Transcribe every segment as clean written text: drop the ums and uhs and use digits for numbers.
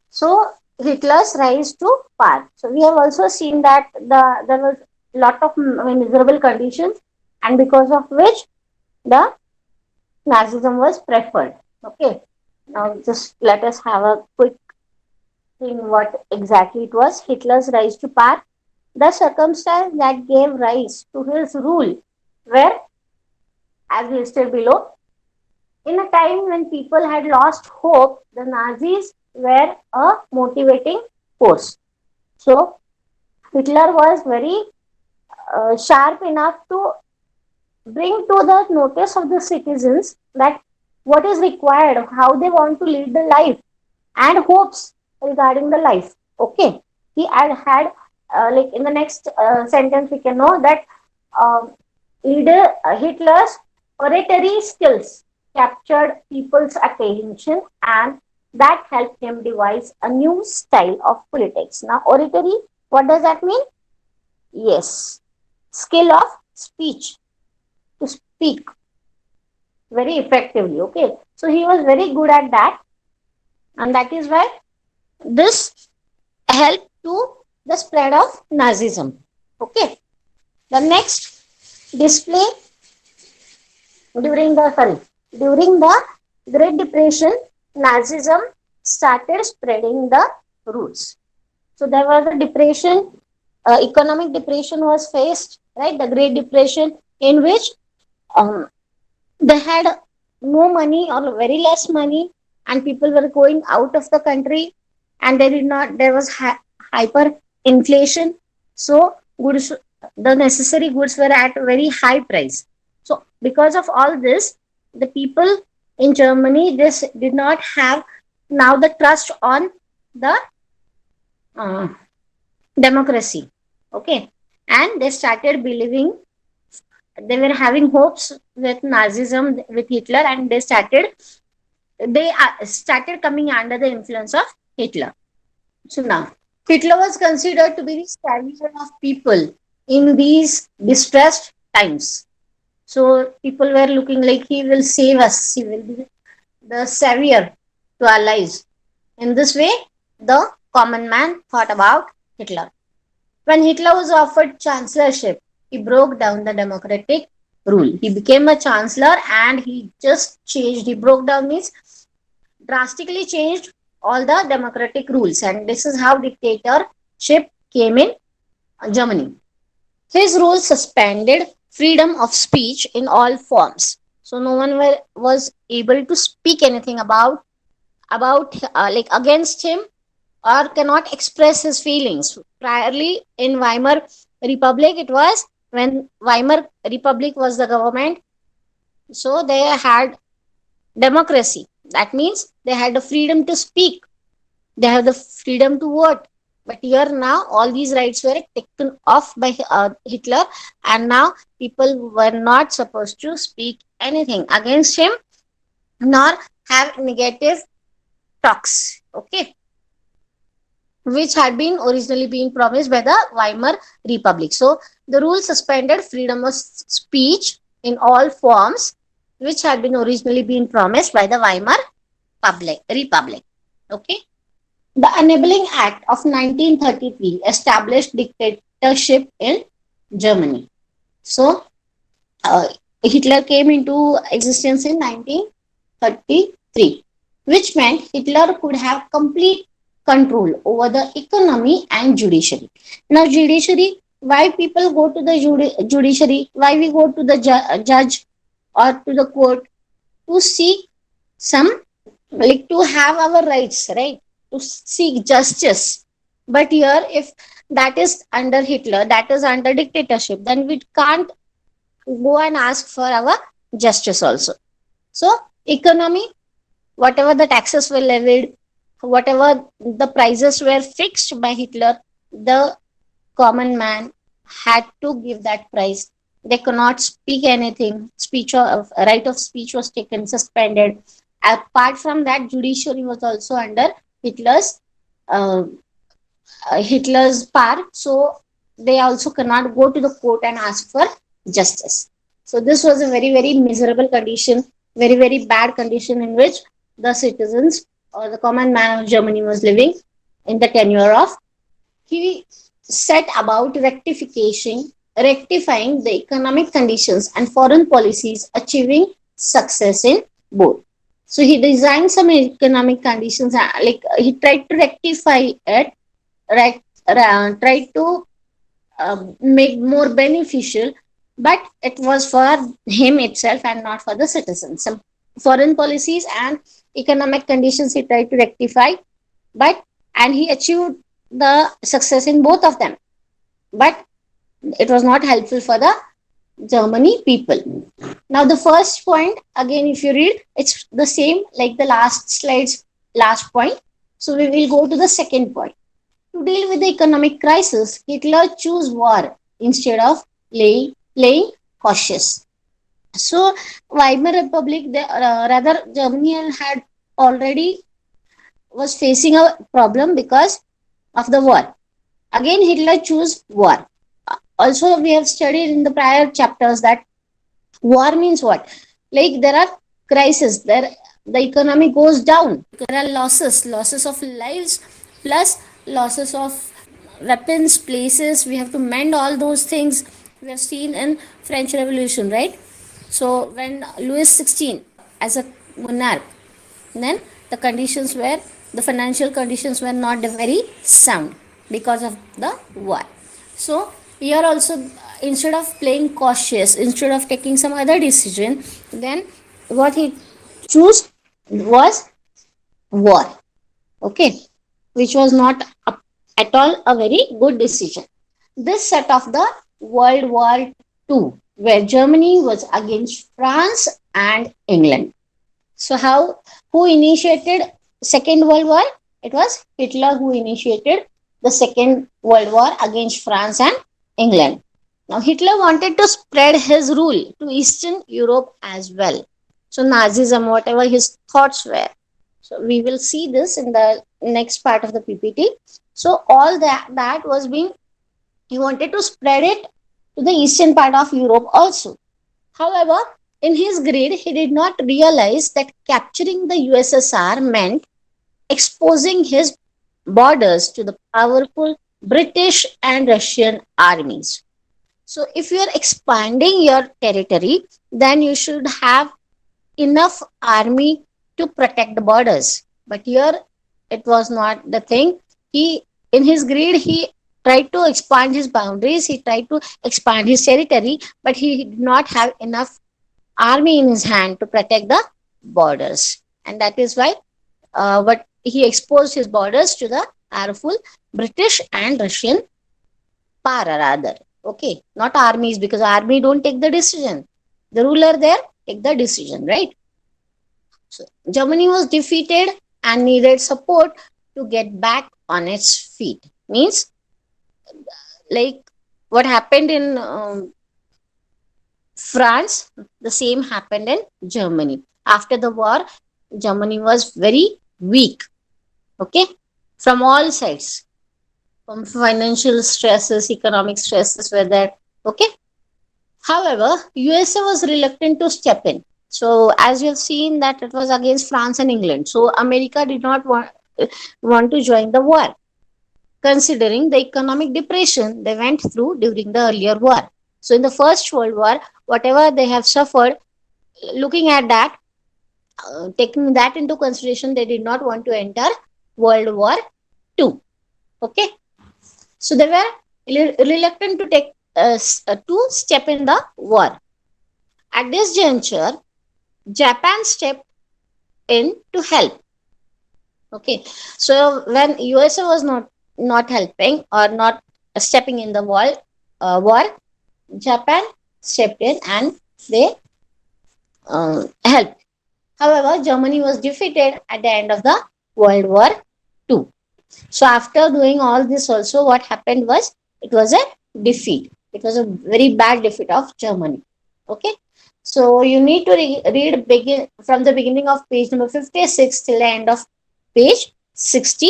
So Hitler's rise to power. So we have also seen that there was lot of miserable conditions, and because of which the Nazism was preferred. Okay. Now just let us have a quick thing what exactly it was. Hitler's rise to power. The circumstance that gave rise to his rule were as listed below. In a time when people had lost hope, the Nazis were a motivating force. So Hitler was very sharp enough to bring to the notice of the citizens that what is required, how they want to lead the life, and hopes regarding the life. Okay, he had like in the next sentence we can know that uh, leader Hitler's oratory skills captured people's attention, and that helped him devise a new style of politics. Now, oratory, what does that mean? Yes, skill of speech, to speak very effectively. Okay, so he was very good at that, and that is why this helped to the spread of Nazism. Okay, the next display during the Great Depression, Nazism started spreading the roots. So there was a depression, economic depression was faced, right? The Great Depression, in which um, they had no money or very less money, and people were going out of the country, and they did not. There was hyper inflation, so goods, the necessary goods were at a very high price. So because of all this, the people in Germany this did not have now the trust on the uh, democracy. Okay, and they started believing, they were having hopes with Nazism, with Hitler, and they started coming under the influence of Hitler. So now, Hitler was considered to be the savior of people in these distressed times. So people were looking like he will save us, he will be the savior to our lives. In this way, the common man thought about Hitler. When Hitler was offered chancellorship, he broke down the democratic rule. He became a chancellor and he just changed, he broke down means drastically changed all the democratic rules, and this is how dictatorship came in Germany. His rule suspended freedom of speech in all forms. So no one was able to speak anything about like against him, or cannot express his feelings. Priorly in Weimar Republic, it was when Weimar Republic was the government, so they had democracy. That means they had the freedom to speak, they have the freedom to vote. But here now, all these rights were taken off by Hitler, and now people were not supposed to speak anything against him nor have negative talks. Okay, which had been originally been promised by the Weimar Republic. So the rule suspended freedom of speech in all forms, which had been originally been promised by the Weimar Republic. Okay. The Enabling Act of 1933 established dictatorship in Germany. So uh, Hitler came into existence in 1933, which meant Hitler could have complete control over the economy and judiciary. Now, judiciary, why people go to the judiciary? Why we go to the judge or to the court? To seek some, like to have our rights, right? To seek justice. But here, if that is under Hitler, that is under dictatorship, then we can't go and ask for our justice also. So, economy, whatever the taxes were levied, whatever the prices were fixed by Hitler, the common man had to give that price. They could not speak anything. Speech of right of speech was taken, suspended. Apart from that, judiciary was also under Hitler's uh, Hitler's power. So they also cannot go to the court and ask for justice. So this was a very, very miserable condition, very, very bad condition in which the citizens or the common man of Germany was living in the tenure of, he set about rectifying the economic conditions and foreign policies, achieving success in both. So he designed some economic conditions, he tried to rectify it, right, tried to make more beneficial, but it was for him itself and not for the citizens. Some foreign policies and economic conditions he tried to rectify, but and he achieved the success in both of them, but it was not helpful for the Germany people. Now the first point, again, if you read, it's the same like the last slide's last point. So we will go to the second point. To deal with the economic crisis, Hitler chose war instead of playing cautious. So Weimar Republic, rather Germany had already was facing a problem because of the war. Again, Hitler chose war. Also, we have studied in the prior chapters that war means what? Like there are crises, there the economy goes down. There are losses of lives plus losses of weapons, places. We have to mend all those things. We have seen in French Revolution, right? So when Louis XVI as a monarch, then the conditions were, the financial conditions were not very sound because of the war. So here also, instead of playing cautious, instead of taking some other decision, then what he chose was war. Okay, which was not at all a very good decision. This set off the World War II, where Germany was against France and England. So who initiated Second World War? It was Hitler who initiated the Second World War against France and England. Now Hitler wanted to spread his rule to Eastern Europe as well. So Nazism, whatever his thoughts were. So we will see this in the next part of the PPT. So all that was being, he wanted to spread it to the eastern part of Europe also. However, in his greed, he did not realize that capturing the USSR meant exposing his borders to the powerful British and Russian armies. So, if you are expanding your territory, then you should have enough army to protect the borders. But here, it was not the thing. He, in his greed, he tried to expand his boundaries, he tried to expand his territory, but he did not have enough army in his hand to protect the borders. And that is why what he exposed his borders to the powerful British and Russian power rather. Okay, not armies, because army don't take the decision. The ruler there take the decision, right? So Germany was defeated and needed support to get back on its feet. Means like what happened in France, the same happened in Germany. After the war, Germany was very weak. Okay, from all sides, from financial stresses, economic stresses were there. Okay, however, USA was reluctant to step in. So, as you have seen, that it was against France and England. So, America did not want to join the war, considering the economic depression they went through during the earlier war. So, in the First World War, whatever they have suffered, looking at that, taking that into consideration, they did not want to enter World War II. Okay, so they were reluctant to take to step in the war. At this juncture, Japan stepped in to help. Okay, so when USA was not helping or not stepping in the war, Japan stepped in and they helped. However, Germany was defeated at the end of the World War II. So after doing all this also, what happened was, it was a defeat. It was a very bad defeat of Germany. Okay. So you need to read from the beginning of page number 56 till the end of page 60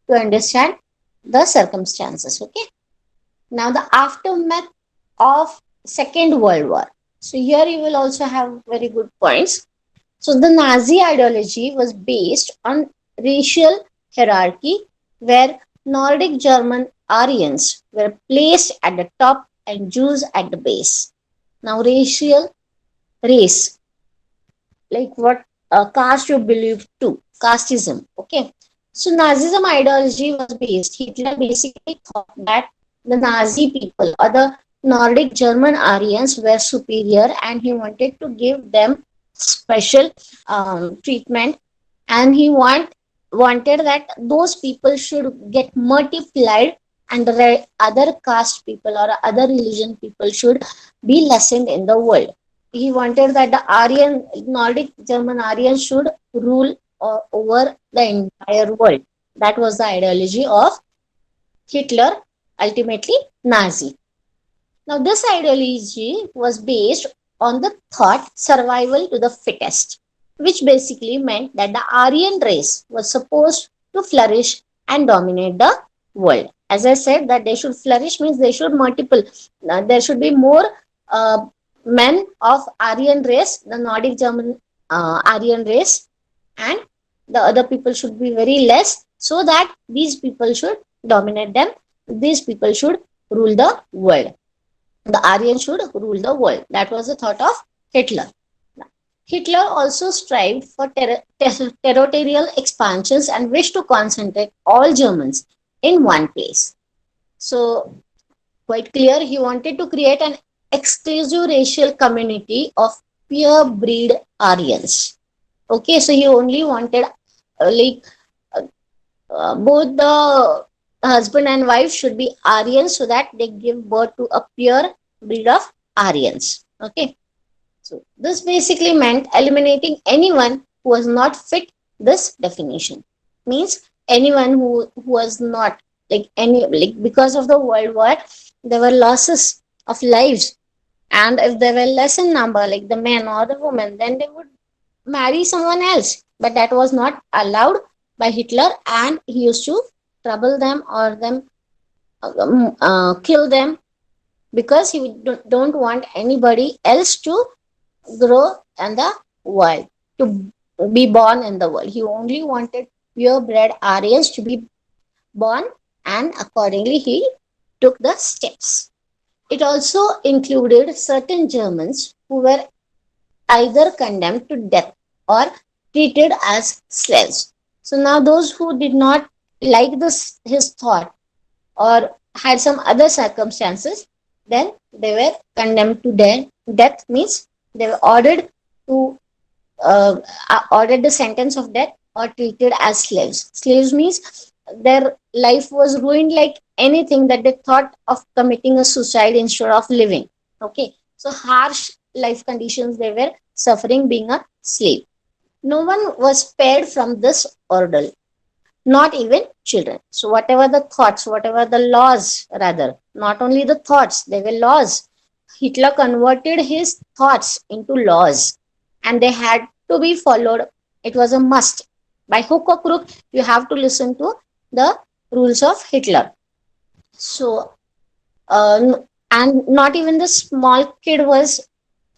to understand the circumstances. Okay. Now the aftermath of Second World War. So here you will also have very good points. So the Nazi ideology was based on racial hierarchy where Nordic German Aryans were placed at the top and Jews at the base. Now, race, like what caste you belong to, casteism. Okay, so Nazism ideology was based. Hitler basically thought that the Nazi people or the Nordic German Aryans were superior, and he wanted to give them special treatment, and wanted that those people should get multiplied, and the other caste people or other religion people should be lessened in the world. He wanted that the Aryan, Nordic German Aryans should rule over the entire world. That was the ideology of Hitler, ultimately Nazi. Now, this ideology was based on the thought survival to the fittest, which basically meant that the Aryan race was supposed to flourish and dominate the world. As I said, that they should flourish means they should multiple. There should be more uh, men of Aryan race, the Nordic German Aryan race, and the other people should be very less, so that these people should dominate them. These people should rule the world. The Aryans should rule the world. That was the thought of Hitler. Hitler also strived for territorial expansions and wished to concentrate all Germans in one place. So, quite clear, he wanted to create an exclusive racial community of pure breed Aryans. Okay, so he only wanted like both the husband and wife should be Aryans so that they give birth to a pure breed of Aryans. Okay, so this basically meant eliminating anyone who was not fit this definition. Means anyone who was not like any like because of the World War, there were losses of lives, and if there were less in number, like the men or the women, then they would marry someone else. But that was not allowed by Hitler, and he used to trouble them or kill them because he don't want anybody else to grow in the world, to be born in the world. He only wanted purebred Aryans to be born, and accordingly he took the steps. It also included certain Germans who were either condemned to death or treated as slaves. So now those who did not like this his thought or had some other circumstances, then they were condemned to death. Death means they were to ordered the sentence of death or treated as slaves. Slaves means their life was ruined like anything, that they thought of committing a suicide instead of living. Okay, so harsh life conditions they were suffering being a slave. No one was spared from this ordeal, not even children. So whatever the thoughts, whatever the laws, rather, not only the thoughts, they were laws. Hitler converted his thoughts into laws, and they had to be followed. It was a must. By hook or crook, you have to listen to the rules of Hitler. So, and not even the small kid was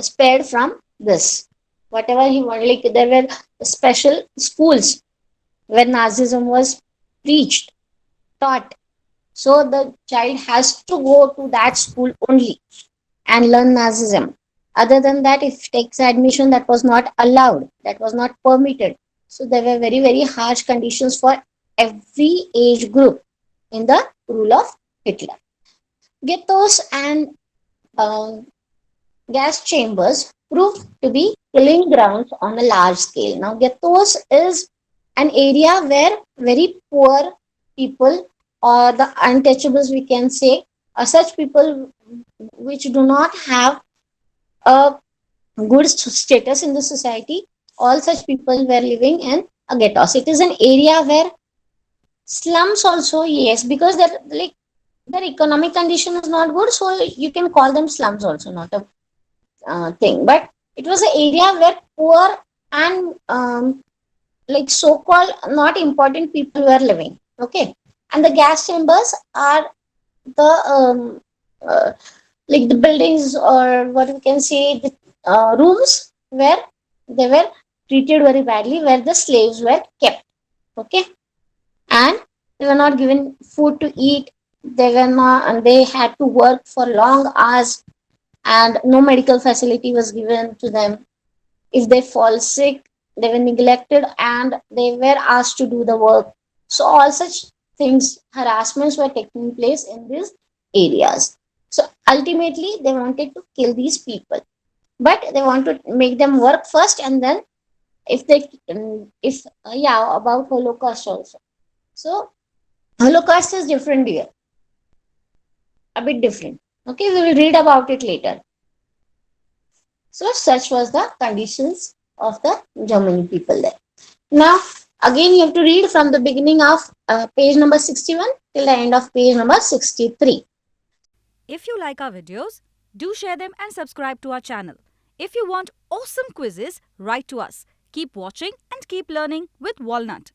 spared from this. Whatever he wanted, like there were special schools where Nazism was preached, taught. So the child has to go to that school only and learn Nazism. Other than that, if it takes admission, that was not allowed, that was not permitted. So there were very, very harsh conditions for every age group in the rule of Hitler. Ghettos and uh, gas chambers proved to be killing grounds on a large scale. Now, ghettos is an area where very poor people or the untouchables, we can say, are such people which do not have a good status in the society. All such people were living in a ghettos. It is an area where slums also, yes, because they're like their economic condition is not good, so you can call them slums also, not a thing. But it was an area where poor and like so-called not important people were living. Okay, and the gas chambers are the like the buildings, or what we can say, the rooms where they were treated very badly, where the slaves were kept. Okay, and they were not given food to eat. They were not, and they had to work for long hours, and no medical facility was given to them. If they fall sick, they were neglected and they were asked to do the work. So all such things, harassments were taking place in these areas. So ultimately they wanted to kill these people, but they want to make them work first, and then if they if yeah, about Holocaust also. So Holocaust is different here, a bit different. Okay, we will read about it later. So such was the conditions of the Germany people there. Now, again, you have to read from the beginning of page number 61 till the end of page number 63. If you like our videos, do share them and subscribe to our channel. If you want awesome quizzes, write to us. Keep watching and keep learning with Walnut.